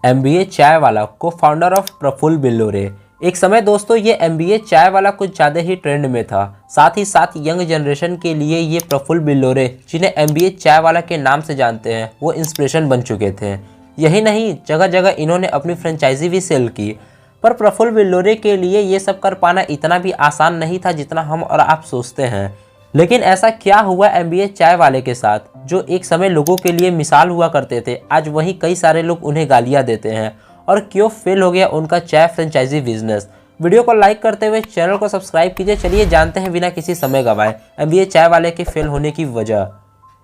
MBA चाय वाला को फाउंडर ऑफ प्रफुल्ल बिल्लोरे। एक समय दोस्तों ये एमबीए चाय वाला कुछ ज़्यादा ही ट्रेंड में था। साथ ही साथ यंग जनरेशन के लिए ये प्रफुल्ल बिल्लोरे, जिन्हें एमबीए चाय वाला के नाम से जानते हैं, वो इंस्पिरेशन बन चुके थे। यही नहीं, जगह जगह इन्होंने अपनी फ्रेंचाइजी भी सेल की। पर प्रफुल्ल बिल्लोरे के लिए ये सब कर पाना इतना भी आसान नहीं था जितना हम और आप सोचते हैं। लेकिन ऐसा क्या हुआ एमबीए चाय वाले के साथ, जो एक समय लोगों के लिए मिसाल हुआ करते थे, आज वहीं कई सारे लोग उन्हें गालियां देते हैं, और क्यों फेल हो गया उनका चाय फ्रेंचाइजी बिजनेस। वीडियो को लाइक करते हुए चैनल को सब्सक्राइब कीजिए। चलिए जानते हैं बिना किसी समय गवाए एमबीए चाय वाले के फेल होने की वजह।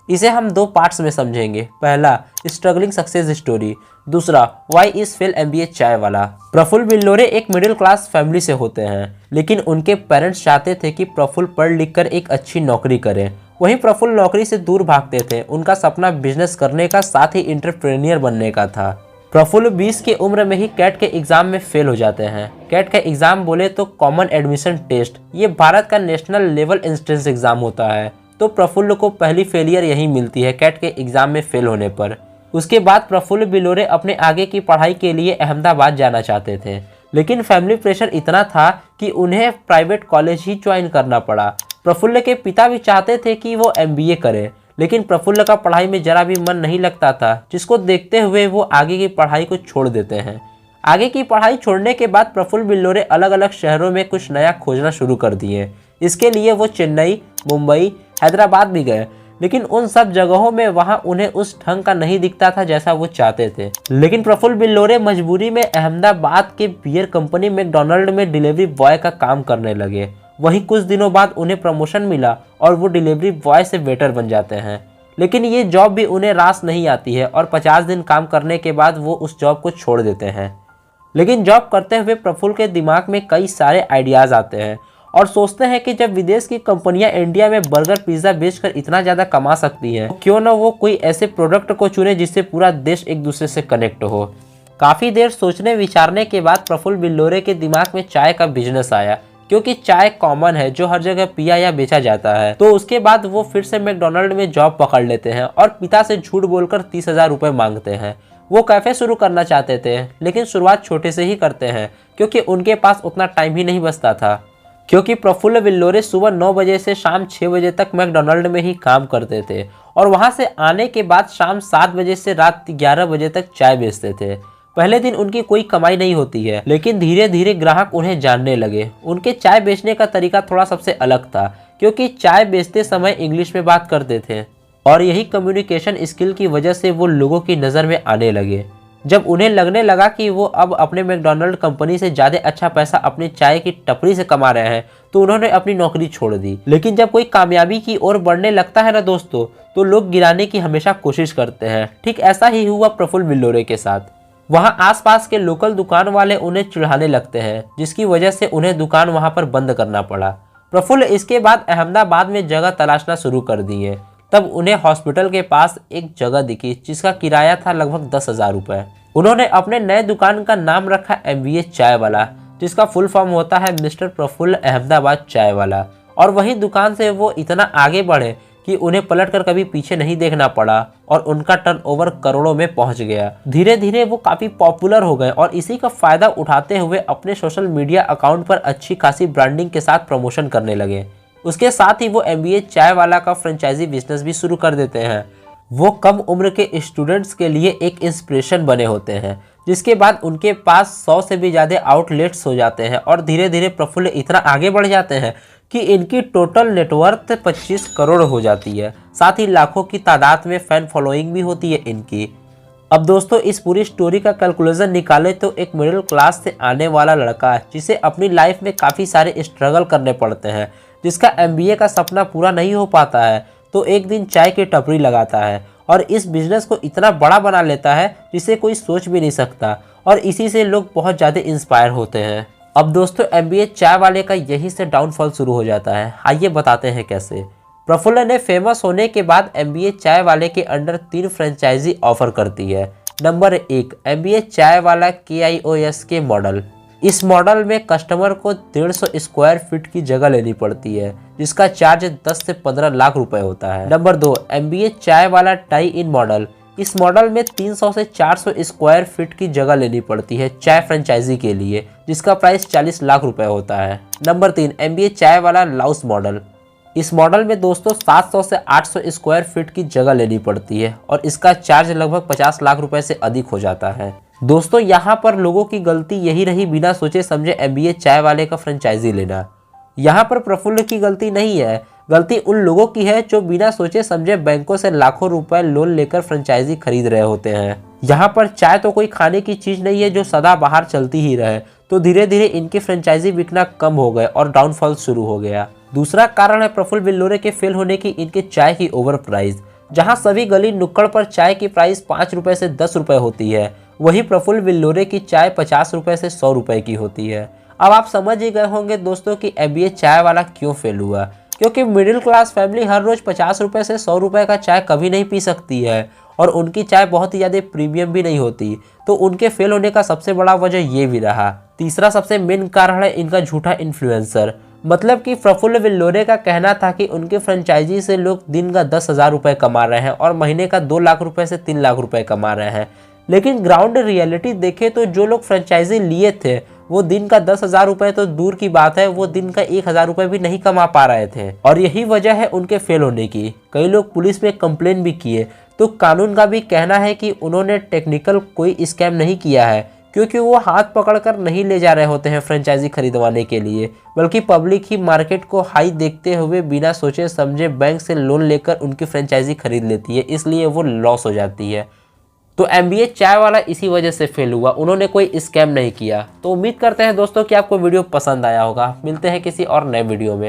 इसे हम दो पार्ट्स में समझेंगे। पहला, स्ट्रगलिंग सक्सेस स्टोरी। दूसरा, व्हाई इज फेल एमबीए चाय वाला। प्रफुल्ल बिल्लोरे एक मिडिल क्लास फैमिली से होते हैं, लेकिन उनके पेरेंट्स चाहते थे कि प्रफुल्ल पढ़ लिख कर एक अच्छी नौकरी करें। वहीं प्रफुल्ल नौकरी से दूर भागते थे। उनका सपना बिजनेस करने का, साथ ही एंटरप्रेन्योर बनने का था। प्रफुल्ल 20 की उम्र में ही कैट के एग्जाम में फेल हो जाते हैं। कैट का एग्जाम बोले तो कॉमन एडमिशन टेस्ट, ये भारत का नेशनल लेवल एंट्रेंस एग्जाम होता है। तो प्रफुल्ल को पहली फेलियर यही मिलती है, कैट के एग्जाम में फेल होने पर। उसके बाद प्रफुल्ल बिल्लोरे अपने आगे की पढ़ाई के लिए अहमदाबाद जाना चाहते थे, लेकिन फैमिली प्रेशर इतना था कि उन्हें प्राइवेट कॉलेज ही ज्वाइन करना पड़ा। प्रफुल्ल के पिता भी चाहते थे कि वो एमबीए करे, लेकिन प्रफुल्ल का पढ़ाई में जरा भी मन नहीं लगता था, जिसको देखते हुए वो आगे की पढ़ाई को छोड़ देते हैं। आगे की पढ़ाई छोड़ने के बाद प्रफुल्ल बिल्लोरे अलग अलग शहरों में कुछ नया खोजना शुरू कर दिए। इसके लिए वो चेन्नई, मुंबई, हैदराबाद भी गए, लेकिन उन सब जगहों में वहां उन्हें उस ढंग का नहीं दिखता था जैसा वो चाहते थे। लेकिन प्रफुल्ल बिल्लोरे मजबूरी में अहमदाबाद के बियर कंपनी मैकडॉनल्ड में डिलीवरी बॉय का काम करने लगे। वहीं कुछ दिनों बाद उन्हें प्रमोशन मिला और वो डिलीवरी बॉय से वेटर बन जाते हैं। लेकिन ये जॉब भी उन्हें रास नहीं आती है और 50 दिन काम करने के बाद वो उस जॉब को छोड़ देते हैं। लेकिन जॉब करते हुए प्रफुल्ल के दिमाग में कई सारे आइडियाज़ आते हैं और सोचते हैं कि जब विदेश की कंपनियां इंडिया में बर्गर पिज़्ज़ा बेचकर इतना ज़्यादा कमा सकती हैं, तो क्यों ना वो कोई ऐसे प्रोडक्ट को चुने जिससे पूरा देश एक दूसरे से कनेक्ट हो। काफ़ी देर सोचने विचारने के बाद प्रफुल्ल बिल्लोरे के दिमाग में चाय का बिजनेस आया, क्योंकि चाय कॉमन है जो हर जगह पिया या बेचा जाता है। तो उसके बाद वो फिर से मैकडॉनल्ड में जॉब पकड़ लेते हैं और पिता से झूठ बोलकर 30,000 रुपये मांगते हैं। वो कैफ़े शुरू करना चाहते थे, लेकिन शुरुआत छोटे से ही करते हैं, क्योंकि उनके पास उतना टाइम ही नहीं बचता था। क्योंकि प्रफुल्ल बिल्लोरे सुबह 9 बजे से शाम 6 बजे तक मैकडॉनल्ड में ही काम करते थे और वहां से आने के बाद शाम 7 बजे से रात 11 बजे तक चाय बेचते थे। पहले दिन उनकी कोई कमाई नहीं होती है, लेकिन धीरे धीरे ग्राहक उन्हें जानने लगे। उनके चाय बेचने का तरीका थोड़ा सबसे अलग था, क्योंकि चाय बेचते समय इंग्लिश में बात करते थे और यही कम्युनिकेशन स्किल की वजह से वो लोगों की नज़र में आने लगे। जब उन्हें लगने लगा कि वो अब अपने मैकडॉनल्ड कंपनी से ज़्यादा अच्छा पैसा अपनी चाय की टपरी से कमा रहे हैं, तो उन्होंने अपनी नौकरी छोड़ दी। लेकिन जब कोई कामयाबी की ओर बढ़ने लगता है ना दोस्तों, तो लोग गिराने की हमेशा कोशिश करते हैं। ठीक ऐसा ही हुआ प्रफुल्ल बिल्लोरे के साथ। वहाँ आसपास के लोकल दुकान वाले उन्हें चिढ़ाने लगते हैं, जिसकी वजह से उन्हें दुकान वहाँ पर बंद करना पड़ा। प्रफुल्ल इसके बाद अहमदाबाद में जगह तलाशना शुरू कर दिए। तब उन्हें हॉस्पिटल के पास एक जगह दिखी जिसका किराया था लगभग 10,000 रुपये। उन्होंने अपने नए दुकान का नाम रखा एमबीए चाय वाला, जिसका फुल फॉर्म होता है मिस्टर प्रफुल्ल अहमदाबाद चाय वाला। और वही दुकान से वो इतना आगे बढ़े कि उन्हें पलटकर कभी पीछे नहीं देखना पड़ा और उनका टर्नओवर करोड़ों में पहुंच गया। धीरे धीरे वो काफ़ी पॉपुलर हो गए और इसी का फ़ायदा उठाते हुए अपने सोशल मीडिया अकाउंट पर अच्छी खासी ब्रांडिंग के साथ प्रमोशन करने लगे। उसके साथ ही वो एमबीए चाय वाला का फ्रेंचाइजी बिजनेस भी शुरू कर देते हैं। वो कम उम्र के स्टूडेंट्स के लिए एक इंस्पिरेशन बने होते हैं, जिसके बाद उनके पास 100 से भी ज़्यादा आउटलेट्स हो जाते हैं और धीरे धीरे प्रफुल्ल इतना आगे बढ़ जाते हैं कि इनकी टोटल नेटवर्थ 25 करोड़ हो जाती है। साथ ही लाखों की तादाद में फ़ैन फॉलोइंग भी होती है इनकी। अब दोस्तों इस पूरी स्टोरी का कैलकुलेशन निकाले तो एक मिडिल क्लास से आने वाला लड़का, जिसे अपनी लाइफ में काफ़ी सारे स्ट्रगल करने पड़ते हैं, जिसका एमबीए का सपना पूरा नहीं हो पाता है, तो एक दिन चाय की टपरी लगाता है और इस बिज़नेस को इतना बड़ा बना लेता है जिसे कोई सोच भी नहीं सकता, और इसी से लोग बहुत ज़्यादा इंस्पायर होते हैं। अब दोस्तों एमबीए चाय वाले का यहीं से डाउनफॉल शुरू हो जाता है। आइए बताते हैं कैसे। प्रफुल्ल ने फेमस होने के बाद एमबीए चाय वाले के अंडर 3 फ्रेंचाइजी ऑफर करती है। नंबर 1, एमबीए चाय वाला KIOS के मॉडल। इस मॉडल में कस्टमर को 150 स्क्वायर फीट की जगह लेनी पड़ती है, जिसका चार्ज 10 से 15 लाख रुपए होता है। नंबर 2, एमबीए चाय वाला टाई इन मॉडल। इस मॉडल में 300 से 400 स्क्वायर फीट की जगह लेनी पड़ती है चाय फ्रेंचाइजी के लिए, जिसका प्राइस 40 लाख रुपए होता है। नंबर 3, MBA चाय वाला लाउस मॉडल। इस मॉडल में दोस्तों 700 से 800 स्क्वायर फीट की जगह लेनी पड़ती है और इसका चार्ज लगभग 50 लाख रुपए से अधिक हो जाता है। दोस्तों यहाँ पर लोगों की गलती यही रही बिना सोचे समझे MBA चाय वाले का फ्रेंचाइजी लेना। यहाँ पर प्रफुल्ल की गलती नहीं है, गलती उन लोगों की है जो बिना सोचे समझे बैंकों से लाखों रुपए लोन लेकर फ्रेंचाइजी खरीद रहे होते हैं। यहाँ पर चाय तो कोई खाने की चीज नहीं है जो सदा बाहर चलती ही रहे, तो धीरे धीरे इनकी फ्रेंचाइजी बिकना कम हो गए और डाउनफॉल शुरू हो गया। दूसरा कारण है प्रफुल्ल बिल्लोरे के फेल होने की इनके चाय की ओवर प्राइस। जहाँ सभी गली नुक्कड़ पर चाय की प्राइस 5 रुपए से 10 रुपए होती है, वही प्रफुल्ल बिल्लोरे की चाय 50 रुपए से 100 रुपए की होती है। अब आप समझ ही गए होंगे दोस्तों कि MBA चाय वाला क्यों फेल हुआ, क्योंकि मिडिल क्लास फैमिली हर रोज 50 रुपए से 100 रुपए का चाय कभी नहीं पी सकती है और उनकी चाय बहुत ही ज़्यादा प्रीमियम भी नहीं होती, तो उनके फेल होने का सबसे बड़ा वजह ये भी रहा। तीसरा सबसे मेन कारण है इनका झूठा इन्फ्लुएंसर। मतलब कि प्रफुल्ल बिल्लोरे का कहना था कि उनके फ्रेंचाइजी से लोग दिन का 10,000 रुपये कमा रहे हैं और महीने का 2 लाख रुपए से 3 लाख रुपए कमा रहे हैं, लेकिन ग्राउंड रियलिटी देखे तो जो लोग फ्रेंचाइजी लिए थे वो दिन का 10,000 रुपये तो दूर की बात है, वो दिन का 1,000 रुपये भी नहीं कमा पा रहे थे और यही वजह है उनके फेल होने की। कई लोग पुलिस में कंप्लेन भी किए, तो कानून का भी कहना है कि उन्होंने टेक्निकल कोई स्कैम नहीं किया है, क्योंकि वो हाथ पकड़कर नहीं ले जा रहे होते हैं फ्रेंचाइजी खरीदवाने के लिए, बल्कि पब्लिक ही मार्केट को हाई देखते हुए बिना सोचे समझे बैंक से लोन लेकर उनकी फ्रेंचाइजी खरीद लेती है, इसलिए वो लॉस हो जाती है। तो MBA चाय वाला इसी वजह से फेल हुआ, उन्होंने कोई स्कैम नहीं किया। तो उम्मीद करते हैं दोस्तों कि आपको वीडियो पसंद आया होगा। मिलते हैं किसी और नए वीडियो में।